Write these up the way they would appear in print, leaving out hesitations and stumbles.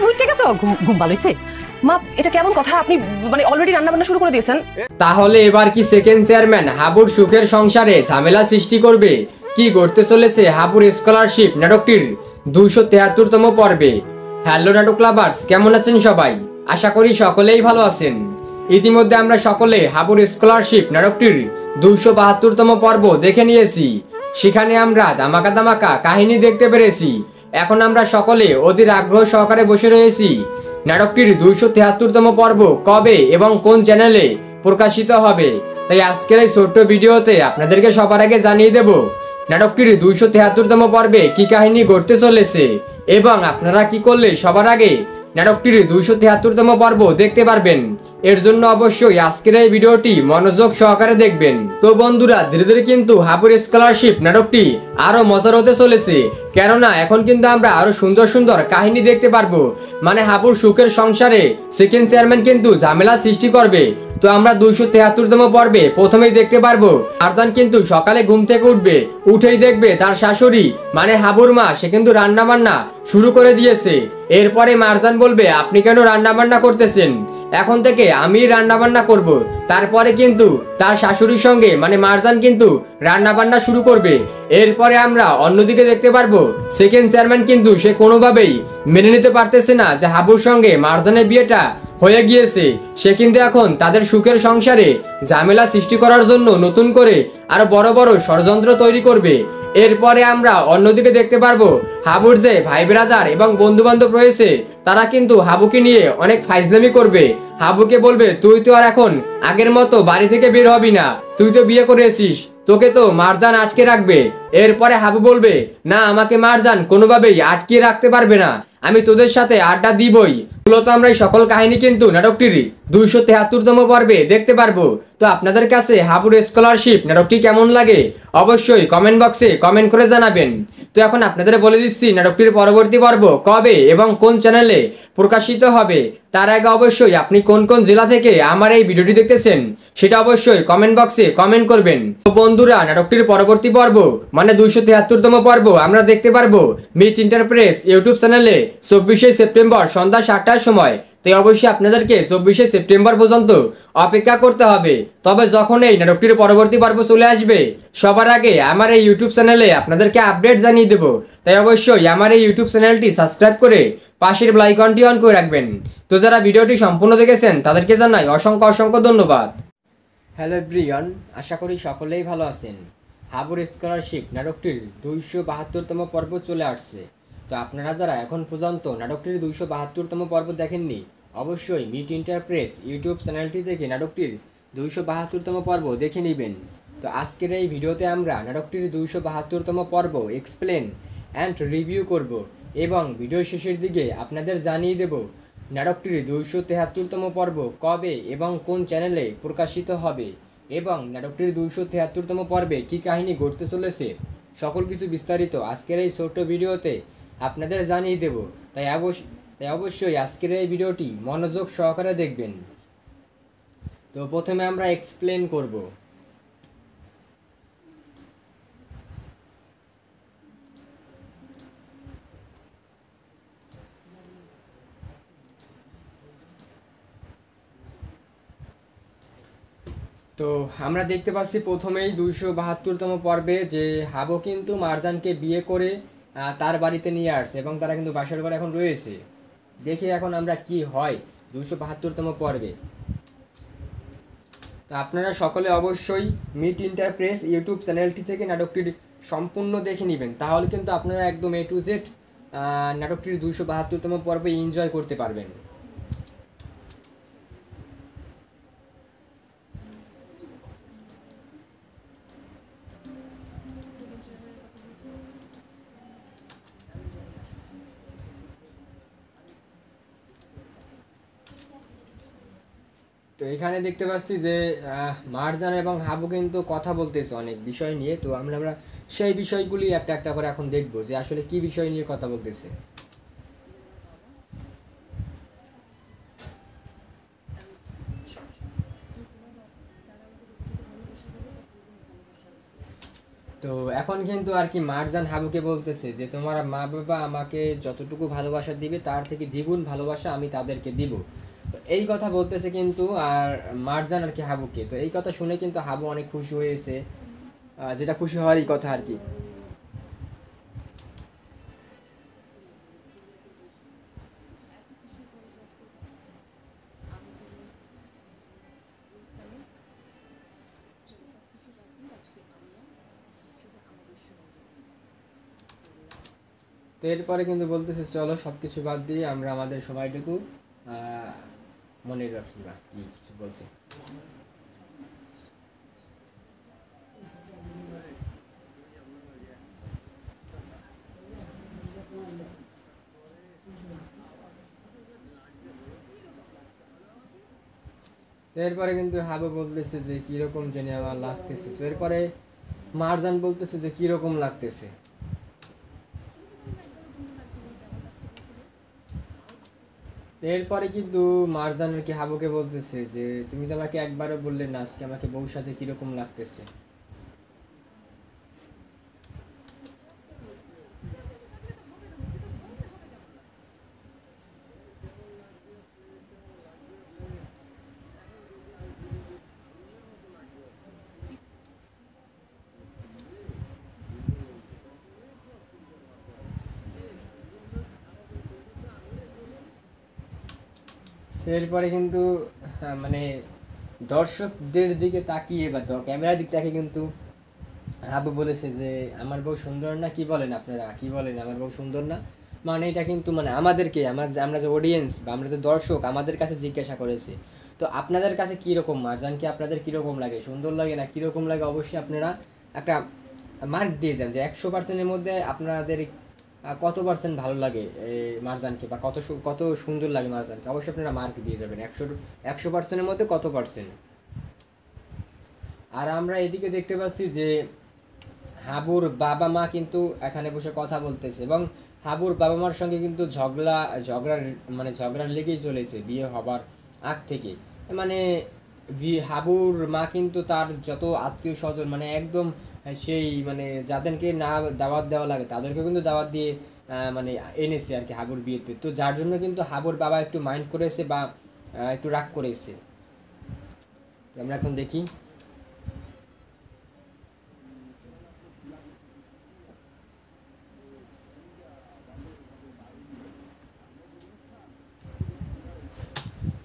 তুমি উঠে গেছো? ঘুম ভালো হইছে? মা, এটা কেমন কথা? আপনি মানে অলরেডি রান্না বান্না শুরু করে দিয়েছেন? তাহলে এবার কি সেকেন্ড চেয়ারম্যান হাবুর সুখের সংসারে ঝামেলা সৃষ্টি করবে? কি করতে চলেছে হাবুর স্কলারশিপ নাটকটির 273তম পর্বে। হ্যালো নাটক লাভার্স, কেমন আছেন সবাই? আশা করি সকলেই ভালো আছেন। ইতিমধ্যে আমরা সকলে হাবুর স্কলারশিপ নাটকটির 272তম পর্ব দেখে নিয়েছি। সেখানে আমরা ধামাকা ধামাকা কাহিনী দেখতে পেরেছি। এখন আমরা সকলে অধীর আগ্রহ সহকারে বসে রয়েছি নাটকটির 273তম পর্ব কবে এবং কোন চ্যানেলে প্রকাশিত হবে। তাই আজকের এই ছোট্ট ভিডিওতে আপনাদেরকে সবার আগে জানিয়ে দেব নাটকটির 273তম পর্বে কি কাহিনী ঘটতে চলেছে এবং আপনারা কি করলে সবার আগে নাটকটির 273তম পর্ব দেখতে পারবেন। এর জন্য অবশ্যই আজকের এই ভিডিওটি মনোযোগ সহকারে দেখবেন। তো বন্ধুরা, ধীরে ধীরে কিন্তু হাবুর স্কলারশিপ নাটকটি আরো মজার হতে চলেছে, কেননা এখন কিন্তু আমরা আরো সুন্দর সুন্দর কাহিনী দেখতে পারবো। মানে হাবুর সুখের সংসারে সেকেন্ড চেয়ারম্যান কিন্তু ঝামেলা সৃষ্টি করবে। তো আমরা 273তম পর্বে প্রথমেই দেখতে পারবো আরজান কিন্তু সকালে ঘুম থেকে উঠবে, উঠেই দেখবে তার শাশুড়ি মানে হাবুর মা সে কিন্তু রান্না বান্না শুরু করে দিয়েছে। এরপরে মারজান বলবে, আপনি কেন রান্না বান্না করতেছেন? এখন থেকে আমি রান্না বান্না করব। তারপরে কিন্তু তার শাশুড়ির সঙ্গে মানে মারজান কিন্তু রান্না বান্না শুরু করবে। এরপরে আমরা অন্যদিকে দেখতে পারবো সেকেন্ড চেয়ারম্যান কিন্তু সে কোনোভাবেই মেনে নিতে পারতেছে না যে হাবুর সঙ্গে মারজানের বিয়েটা হয়ে গিয়েছে। সে কিন্তু এখন তাদের সুখের সংসারে ঝামেলা সৃষ্টি করার জন্য নতুন করে আরো বড় বড় ষড়যন্ত্র তৈরি করবে। এরপরে আমরা অন্যদিকে দেখতে পারবো হাবুর যে ভাই ব্রাদার এবং বন্ধু বান্ধব রয়েছে তারা কিন্তু হাবুকে নিয়ে অনেক ফাইজলামি করবে। হাবুকে বলবে, তুই তো আর এখন আগের মতো বাড়ি থেকে বের হবি না, তুই তো বিয়ে করেছিস, তোকে তো মারজান আটকে রাখবে। এরপরে হাবু বলবে, না, আমাকে মারজান কোনোভাবেই আটকে রাখতে পারবে না, আমি তোদের সাথে আড্ডা দিবই। মূলত আমরা এই সকল কাহিনী কিন্তু নাটকটির 273তম পর্বে দেখতে পারবো। তো আপনাদের কাছে হাবুর স্কলারশিপ নাটকটি কেমন লাগে অবশ্যই কমেন্ট বক্সে কমেন্ট করে জানাবেন। তো এখন আপনাদের বলে দিচ্ছি নাটকটির পরবর্তী পর্ব কবে এবং কোন চ্যানেলে প্রকাশিত হবে। তার আগে অবশ্যই আপনি কোন কোন জেলা থেকে আমার এই ভিডিওটি দেখতেছেন সেটা অবশ্যই কমেন্ট বক্সে কমেন্ট করবেন। তো বন্ধুরা, নাটকটির পরবর্তী পর্ব মানে 273তম পর্ব আমরা দেখতে পারবো মিট ইন্টারপ্রেস ইউটিউব চ্যানেলে 24শে সেপ্টেম্বর সন্ধ্যা 7টার সময়। তাই অবশ্যই আপনাদেরকে 24শে সেপ্টেম্বর পর্যন্ত অপেক্ষা করতে হবে। তবে যখন এই নাটকটির পরবর্তী পর্ব চলে আসবে সবার আগে আমার এই ইউটিউব চ্যানেলে আপনাদেরকে আপডেট জানিয়ে দেবো। তাই অবশ্যই আমার এই ইউটিউব চ্যানেলটি সাবস্ক্রাইব করে পাশের বেল আইকনটি অন করে রাখবেন। তো যারা ভিডিওটি সম্পূর্ণ দেখেছেন তাদেরকে জানাই অসংখ্য অসংখ্য ধন্যবাদ। হ্যালো এভরিওয়ান, আশা করি সকলেই ভালো আছেন। হাবুর স্কলারশিপ নাটকটির 272তম পর্ব চলে আসছে। তো আপনারা যারা এখন পর্যন্ত নাটকটির 272তম পর্ব দেখেননি অবশ্যই মিট ইন্টারপ্রেস ইউটিউব চ্যানেলটি থেকে নাটকটির 272তম পর্ব দেখে নেবেন। তো আজকের এই ভিডিওতে আমরা নাটকটির 272তম পর্ব এক্সপ্লেন অ্যান্ড রিভিউ করব এবং ভিডিও শেষের দিকে আপনাদের জানিয়ে দেব নাটকটির 273তম পর্ব কবে এবং কোন চ্যানেলে প্রকাশিত হবে এবং নাটকটির 273তম পর্বে কী কাহিনী ঘটতে চলেছে সকল কিছু বিস্তারিত আজকের এই ছোট্ট ভিডিওতে আপনাদের জানিয়ে দেব। তাই অবশ্যই আজকের এই ভিডিওটি মনোযোগ সহকারে দেখবেন। তো প্রথমে আমরা এক্সপ্লেন করব। তো আমরা দেখতে পাচ্ছি প্রথমেই 272তম পর্বে যে হাবু কিন্তু মারজানকে বিয়ে করে তার বাড়িতে নিয়ে আসছে এবং তারা কিন্তু বাসর ঘরে এখন রয়েছে। দেখি এখন আমরা কি হয় 272তম পর্বে। তো আপনারা সকলে অবশ্যই মিট ইন্টারপ্রেস ইউটিউব চ্যানেলটি থেকে নাটকটির সম্পূর্ণ দেখে নেবেন, তাহলে কিন্তু আপনারা একদম A to Z নাটকটির 272তম পর্বে এনজয় করতে পারবেন। তো এখানে দেখতে পাচ্ছি যে মারজান এবং হাবু কিন্তু কথা বলতেছে অনেক বিষয় নিয়ে। তো আমরা সেই বিষয়গুলি একটা একটা করে এখন দেখব যে আসলে কি বিষয় নিয়ে কথা বলতেছে। তো তো এখন কিন্তু আর কি মারজান হাবুকে বলতেছে যে তোমার মা বাবা আমাকে যতটুকু ভালোবাসা দিবে তার থেকে দ্বিগুণ ভালোবাসা আমি তাদেরকে দিব। তো এই কথা বলতেছে কিন্তু আর মারজান আর কি হাবুকে। তো এই কথা শুনে কিন্তু হাবু অনেক খুশি হয়েছে, যেটা খুশি হওয়ারই কথা আর কি। তো এরপরে কিন্তু বলতেছে চলো সবকিছু বাদ দিয়ে আমরা আমাদের সময়টুকু আহ, মনে রাখি বা কি কিছু বলছে। তো এরপরে কিন্তু হাবু বলতেছে যে কিরকম জানি আমার লাগতেছে। তো এরপরে মারজান বলতেছে যে কিরকম লাগতেছে। তো এরপরে কিন্তু মারজান আর কি হাবুকে বলতেছে যে তুমি তো আমাকে একবারও বললে না আজকে আমাকে বউ সাজে কিরকম লাগতেছে। তো এরপরে কিন্তু মানে দর্শকদের দিকে তাকিয়ে বা ক্যামেরার দিক তাকিয়ে কিন্তু হাবু বলেছে যে আমার বউ সুন্দর না, কি বলেন আপনারা, কি বলেন আমার বউ সুন্দর না। মানে এটা কিন্তু মানে আমাদেরকে আমরা যে অডিয়েন্স বা আমরা যে দর্শক আমাদের কাছে জিজ্ঞাসা করেছে। তো আপনাদের কাছে কীরকম মারজান, কি আপনাদের কীরকম লাগে, সুন্দর লাগে না কীরকম লাগে, অবশ্যই আপনারা একটা মার্ক দিয়ে যান যে 100%-এর মধ্যে আপনাদের কত পার্সেন্ট ভালো লাগে মারজানকে, বা কত সুন্দর লাগে মারজানকে, অবশ্যই আপনারা মার্ক দিয়ে যাবেন 100%-এর মধ্যে কত পার্সেন্ট। আর আমরা এদিকে দেখতে পাচ্ছি যে হাবুর বাবা মা কিন্তু এখানে বসে কথা বলতেছে, এবং হাবুর বাবা মার সঙ্গে কিন্তু ঝগড়া লেগেই চলেছে বিয়ে হবার আগ থেকে। মানে হাবুর মা কিন্তু তার যত আত্মীয় স্বজন মানে একদম সেই মানে যাদেরকে না দাওয়াত দেওয়া লাগে তাদেরকে কিন্তু দাওয়াত দিয়ে মানে এনেছে আর কি হাবুর বিয়েতে। তো যার জন্য কিন্তু হাবুর বাবা একটু মাইন্ড করেছে বা একটু রাগ করেছে। আমরা এখন দেখি।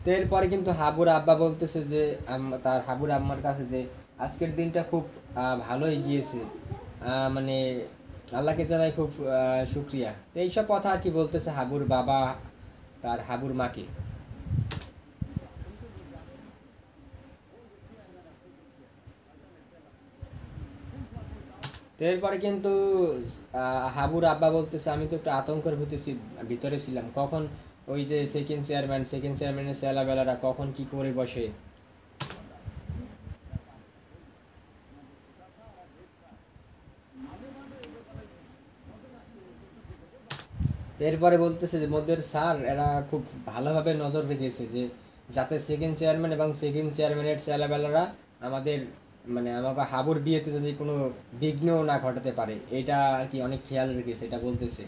তো এরপরে কিন্তু হাবুর আব্বা বলতেছে যে তার হাবুর আম্মার কাছে যে আজকের দিনটা খুব ভালোই গিয়েছে, মানে আল্লাহকে জানাই খুব শুক্রিয়া। তো এইসব কথা আর কি বলতেছে হাবুর বাবা তার হাবুর মাকে। তো এরপরে কিন্তু হাবুর আব্বা বলতেছে আমি তো একটু আতঙ্কের ভিতরে ছিলাম, কখন ওই যে সেকেন্ড চেয়ারম্যানের চেলাবেলারা কখন কি করে বসে। এরপরে বলতেছে যে মোদের স্যার এরা খুব ভালোভাবে নজর রেখেছে যে যাতে সেকেন্ড চেয়ারম্যান এবং সেকেন্ড চেয়ারম্যানের চেলাবেলারা আমাদের মানে আমাকে হাবুর বিয়েতে যদি কোনো বিঘ্ন না ঘটাতে পারে, এটা আর কি অনেক খেয়াল রেখেছে, এটা বলতেছে।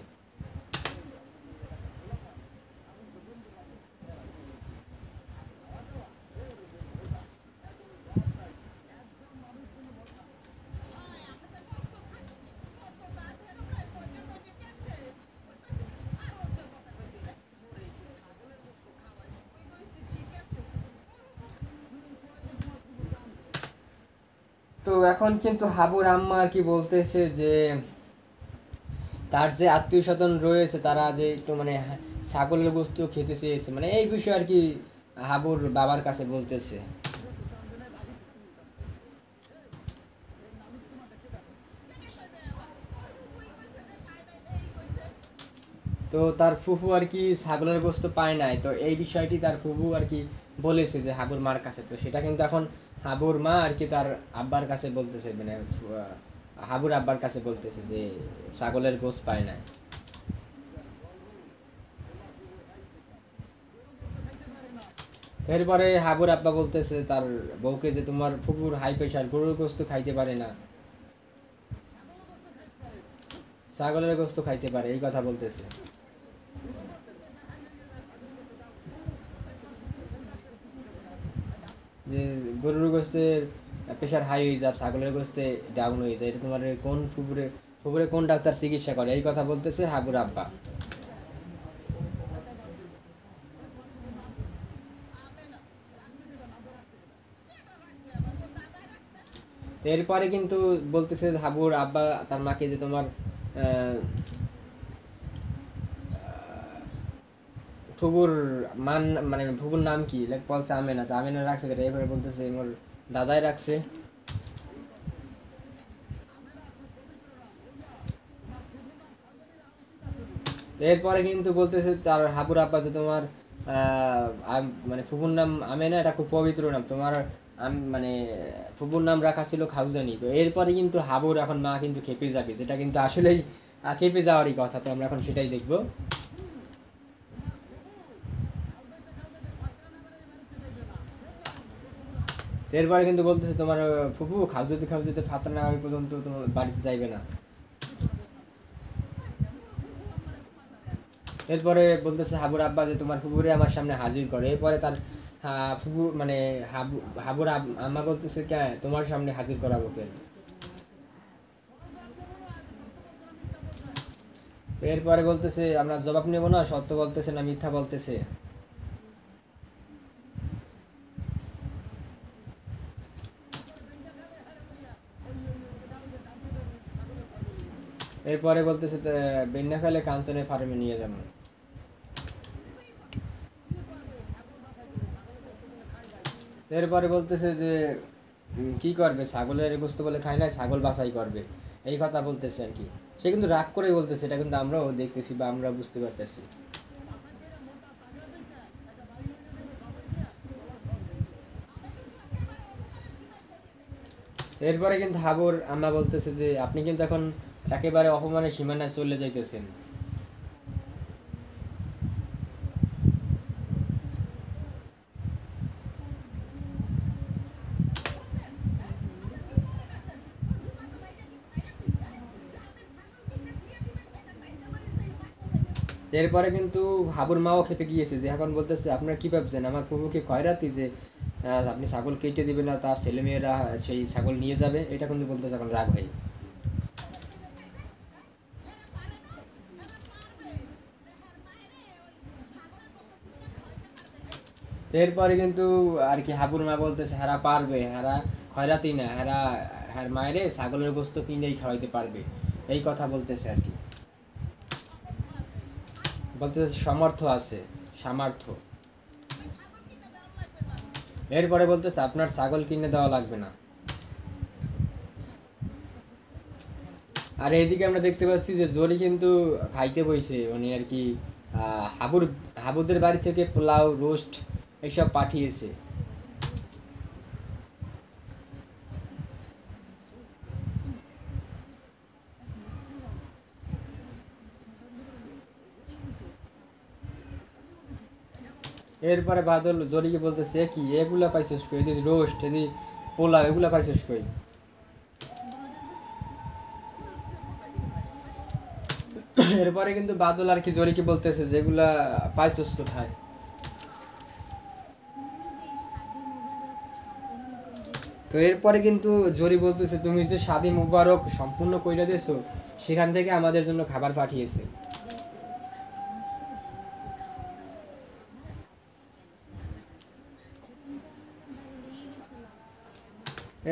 তো এখন কিন্তু হাবুর আম্মা আর কি বলতেছে যে তার যে আত্মীয় স্বজন রয়েছে তারা যে একটু মানে ছাগলের বস্তু খেতে চেয়েছে, মানে এই বিষয়ে আর কি হাবুর বাবার কাছে বলতেছে। তো তার ফুফু আর কি ছাগলের গোস্ত পায় নাই, তো এই বিষয়টি তার ফুফু আর কি বলেছে যে হাবুর মার কাছে। তো সেটা কিন্তু এখন হাবুর মা আর কি তার আব্বার কাছে বলতেছে, মানে হাবুর আব্বার কাছে বলতেছে যে ছাগলের গোস্ত পায় নাই। এরপরে হাবুর আব্বা বলতেছে তার বউকে যে তোমার ফুফুর হাই প্রেশার, গরুর গোস্ত খাইতে পারে না। ছাগলের গোস্ত খাইতে পারে এই কথা বলতেছে। যে গরুর গোস্তের প্রেশার হাই হয়ে যায়, ছাগলের গোস্তে ডাউন হয়ে যায়, এটা তোমার কোন ফুপুরে ফুপুরে কোন ডাক্তার চিকিৎসা করে এই কথা বলতেছে হাবুর আব্বা। এরপরে কিন্তু বলতেছে হাবুর আব্বা তার মাকে যে তোমার ফুবুর মান মানে ফুবুর নাম কি বলছে আমেনা, তো আমেনা রাখছে কেটে, এবারে বলতেছে মোর দাদাই রাখছে। এরপরে কিন্তু বলতেছে তার হাবুর আব্বা যে তোমার মানে ফুবুর নাম আমেনা, এটা খুব পবিত্র নাম তোমার, মানে ফুবুর নাম রাখা ছিল খাউজানি। তো এরপরে কিন্তু হাবুর এখন মা কিন্তু খেপে যাবে, যেটা কিন্তু আসলেই খেপে যাওয়ারই কথা, তো আমরা এখন সেটাই দেখবো। এরপরে কিন্তু বলতেছে তোমার ফুপু খাউজুতে খাউজুতে ফাতা না হওয়া পর্যন্ত তোমার বাড়িতে যাইবে না। এরপরে বলতেছে হাবুর আব্বা যে তোমার ফুপুরে আমার সামনে হাজির করে। এরপরে তার ফুপু মানে হাবুর আম্মা বলতেছে কে তোমার সামনে হাজির করাবো কেন। এরপরে বলতেছে আমরা জবাব নেব না, সত্য বলতেছে না মিথ্যা বলতেছে। এরপরে বলতেছে বেন্না ফেলে কাঞ্চনের ফার্মে নিয়ে যাবো। এরপরে বলতেছে যে কি করবে, ছাগলের গোস্ত বলে খায় না, ছাগল বাছাই করবে এই কথা বলতেছে আর কি। সে কিন্তু রাগ করে বলতেছে, এটা কিন্তু আমরাও দেখতেছি বা আমরা বুঝতে পারতেছি। এরপরে কিন্তু হাবুর আম্মা বলতেছে যে আপনি কিন্তু এখন একেবারে অপমানের সীমানায় চলে যাইতেছেন। এরপরে কিন্তু হাবুর মাও খেপে গিয়েছে, যে এখন বলতেছে আপনারা কি ভাবছেন আমার প্রভুকে খয়রাতি যে আপনি ছাগল কেটে দিবেন না, তার ছেলেমেয়েরা সেই ছাগল নিয়ে যাবে, এটা কিন্তু বলতেছে এখন রাগ ভাই। এরপরে কিন্তু আর কি হাবুর মা বলতেছে হারা পারবে, হারা খয়রাতি না, হারা হার মায়েরে ছাগলের গোস্ত কিনেই খাওয়াইতে পারবে এই কথা বলতেছে আর কি। বলতেছে সমর্থ আছে, সামর্থ্য। এরপরে বলতেছে আপনার ছাগল কিনে দেওয়া লাগবে না। আর এইদিকে আমরা দেখতে পাচ্ছি যে জরি কিন্তু খাইতে বইছে, উনি আর কি হাবুদের বাড়ি থেকে পোলাও রোস্ট এইসব পাঠিয়েছে। এরপরে বাদল জরিকে বলতেছে কি এগুলা পাইছিস কই, এদি রোস্ট এদি পোলাও এগুলা পাইছিস কই। এরপরে কিন্তু বাদল আর কি জরিকে বলতেছে যেগুলা পাইছিস কোথায়। তো এরপরে কিন্তু জরি বলতেছে তুমি যে শাদি মুবারক সম্পূর্ণ কইরা দিয়েছো, সেখান থেকে আমাদের জন্য খাবার পাঠিয়েছে।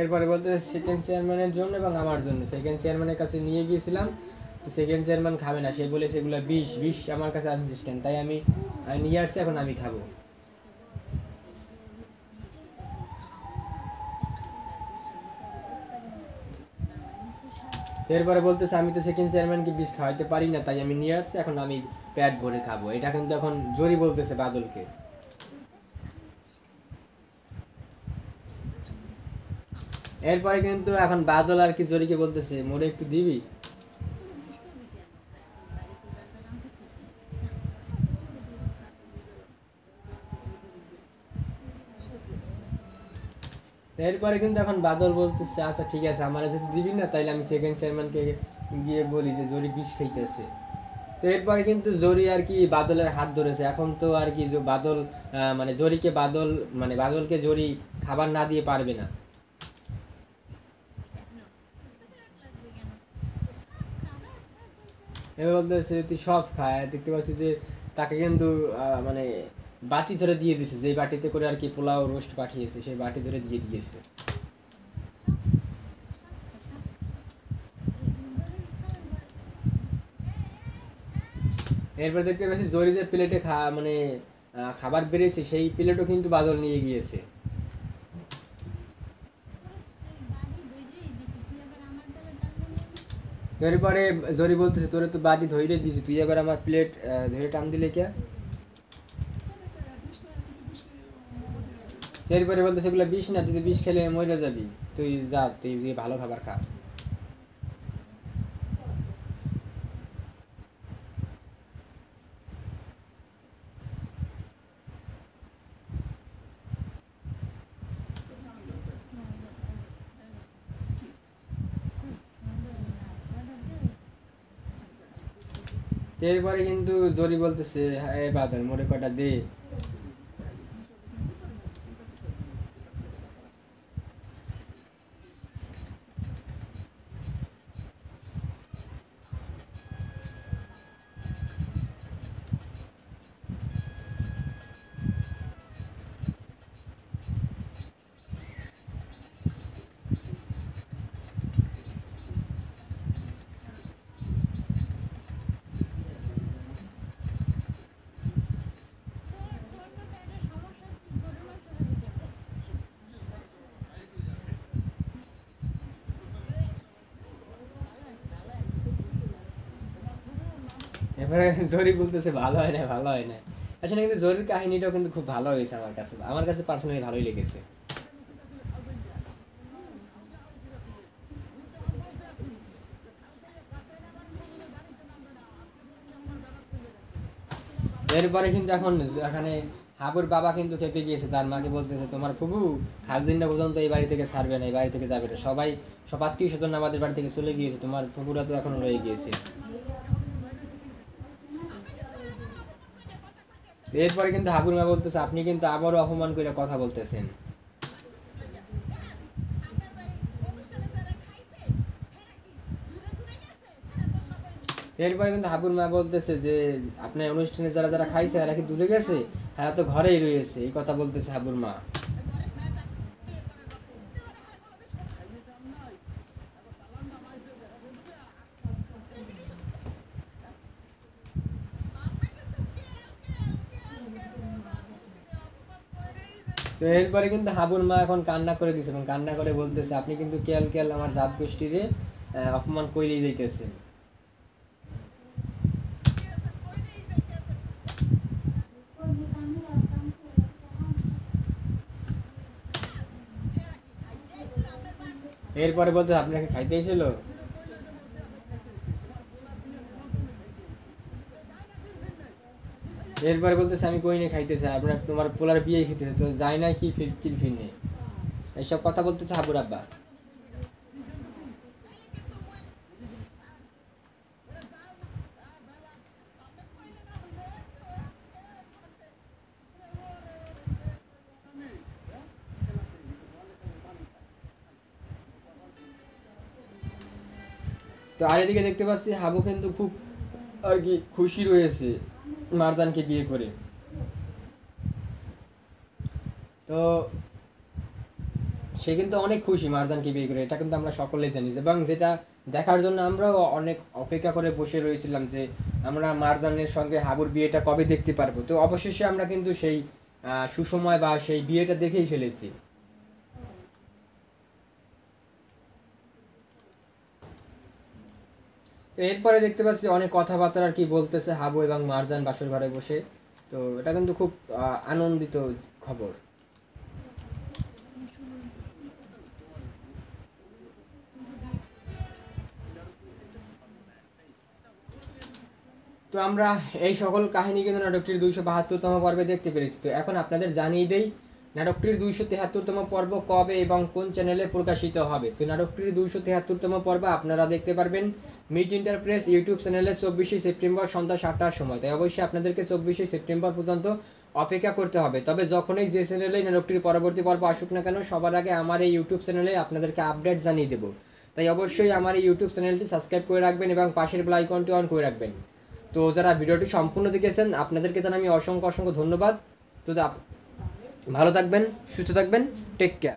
এরপরে বলতে সেকেন্ড চেয়ারম্যানের জন্য এবং আমার জন্য, সেকেন্ড চেয়ারম্যানের কাছে নিয়ে গিয়েছিলাম, তো সেকেন্ড চেয়ারম্যান খাবে না, সে বলে সেগুলো বিষ বিষ আমার কাছে আনছিস কেন, তাই আমি নিয়ে আসছি, এখন আমি খাবো। এরপরে বলতেছে আমি তো সেকেন্ড চেয়ারম্যানকে বিষ খাওয়াইতে পারি না, তাই আমি নিয়ে আসছি, এখন আমি পেট ভরে খাবো। এটা কিন্তু এখন জরি বলতেছে বাদলকে। এরপরে কিন্তু এখন বাদল আর কি জরিকে বলতেছে মোরে একটু দিবি। এরপরে কিন্তু এখন বাদল বলতেছে আচ্ছা ঠিক আছে আমার যেহেতু দিবি না, তাইলে আমি সেকেন্ড চেয়ারম্যানকে গিয়ে বলি যে জরি বিষ খাইতেছে। তো এরপরে কিন্তু জরি আর কি বাদলের হাত ধরেছে। এখন তো আর কি যে বাদল মানে জরিকে বাদল মানে বাদলকে জরি খাবার না দিয়ে পারবে না। এবার বলতেছে তুই সব খায়, দেখতে পাচ্ছি যে তাকে কিন্তু মানে বাটি ধরে দিয়ে দিছে, যে বাটিতে করে আর কি পোলাও রোস্ট পাঠিয়েছে সেই বাটি ধরে দিয়ে দিয়েছে। এরপর দেখতে পাচ্ছি জরি যে প্লেটে মানে খাবার বেড়েছে সেই প্লেটও কিন্তু বাদল নিয়ে গিয়েছে। এরপরে জরি বলতেছে তোরে তো বাটি ধরে দিছি, তুই এবার আমার প্লেট ধরে টান দিলে কে? এরপরে বলতেছে এগুলো বিষ না, তুই তো বিষ খেলে মরে যাবি, তুই যা, তুই যে ভালো খাবার খা। এরপরে কিন্তু জরি বলতেছে হ্যাঁ বাদল মোরে কটা দে। এবারে জরি বলতেছে ভালো হয় না, ভালো হয় না। আসলে কিন্তু জরির কাহিনীটাও কিন্তু খুব ভালো হয়েছে, আমার কাছে পার্সোনালি ভালোই লেগেছে। এরপরে কিন্তু এখন এখানে হাবুর বাবা কিন্তু খেপে গিয়েছে, তার মাকে বলতেছে তোমার ফুবু খালজিনটা পর্যন্ত এই বাড়ি থেকে ছাড়বে না, এই বাড়ি থেকে যাবে না, সবাই সব আত্মীয় স্বজন আমাদের বাড়ি থেকে চলে গিয়েছে, তোমার ফুপুরা তো এখনো রয়ে গিয়েছে। এরপরে কিন্তু হাবুর মা বলতেছে আপনি কিন্তু আবারও অপমান করে কথা বলতেছেন। এরপরে কিন্তু হাবুর মা বলতেছে যে আপনার অনুষ্ঠানে যারা যারা খাইছে এরা কি দূরে গেছে, এরা তো ঘরেই রয়েছে, এই কথা বলতেছে হাবুর মা। তো এরপরে কিন্তু হাবুর মা এখন কান্না করে দিছে এবং কান্না করে বলতেছে আপনি কিন্তু কেয়াল কেয়াল আমার জাত গোষ্ঠীরে অপমান করেই যাইতেছেন। এরপরে বলতে আপনাকে খাইতে এসেছিল। এরপরে বলতেছে আমি কই নিয়ে খাইতেছে, আপনার তোমার পোলার বিয়ে খেতেছে তো যাই না কি ফির নেই, এইসব কথা বলতেছে হাবুর আব্বা। তো আর এদিকে দেখতে পাচ্ছি হাবু কিন্তু খুব আর কি খুশি রয়েছে মারজানকে বিয়ে করে। তো সে কিন্তু অনেক খুশি মারজানকে বিয়ে করে, এটা কিন্তু আমরা সকলেই জানি, এবং যেটা দেখার জন্য আমরাও অনেক অপেক্ষা করে বসে রয়েছিলাম যে আমরা মারজানের সঙ্গে হাবুর বিয়েটা কবে দেখতে পারবো। তো অবশেষে আমরা কিন্তু সেই সুসময় বা সেই বিয়েটা দেখেই ফেলেছি। তো এরপরে দেখতে পাচ্ছি অনেক কথাবার্তা আর কি বলতেছে হাবু এবং মারজান বাসর ঘরে বসে। তো এটা কিন্তু খুব আনন্দিত খবর। তো আমরা এই সকল কাহিনী কিন্তু নাটকটির 272তম পর্বে দেখতে পেরেছি। তো এখন আপনাদের জানিয়ে দেই নাটকটির 273তম পর্ব কবে এবং কোন চ্যানেলে প্রকাশিত হবে। তো নাটকটির 273তম পর্ব আপনারা দেখতে পারবেন মিড ইন্টারপ্রেস ইউটিউব চ্যানেলে 24শে সেপ্টেম্বর সন্ধ্যা 7টার সময়। তাই অবশ্যই আপনাদেরকে 24শে সেপ্টেম্বর পর্যন্ত অপেক্ষা করতে হবে। তবে যখনই যে চ্যানেলে নাটকটির পরবর্তী পর্ব আসুক না কেন, সবার আগে আমার এই ইউটিউব চ্যানেলে আপনাদেরকে আপডেট জানিয়ে দেবো। তাই অবশ্যই আমার এই ইউটিউব চ্যানেলটি সাবস্ক্রাইব করে রাখবেন এবং পাশের বেল আইকনটি অন করে রাখবেন। তো যারা ভিডিওটি সম্পূর্ণ দেখেছেন আপনাদেরকে জানাই আমি অসংখ্য ধন্যবাদ। তো ভালো থাকবেন, সুস্থ থাকবেন, টেক কেয়ার।